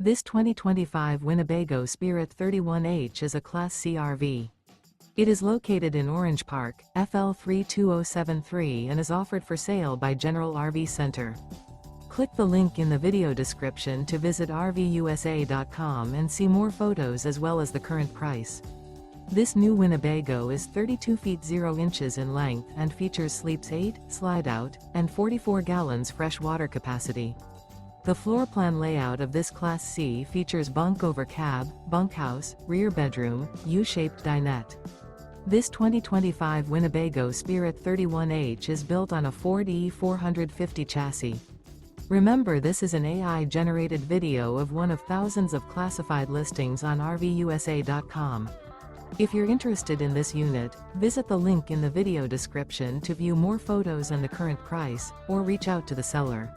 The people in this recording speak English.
This 2025 Winnebago Spirit 31H is a Class C RV. It is located in Orange Park, FL 32073 and is offered for sale by General RV Center. Click the link in the video description to visit RVUSA.com and see more photos as well as the current price. This new Winnebago is 32 feet 0 inches in length and features sleeps 8, slide-out, and 44 gallons fresh water capacity. The floor plan layout of this Class C features bunk over cab, bunkhouse, rear bedroom, U-shaped dinette. This 2025 Winnebago Spirit 31H is built on a Ford E450 chassis. Remember, this is an AI-generated video of one of thousands of classified listings on RVUSA.com. If you're interested in this unit, visit the link in the video description to view more photos and the current price, or reach out to the seller.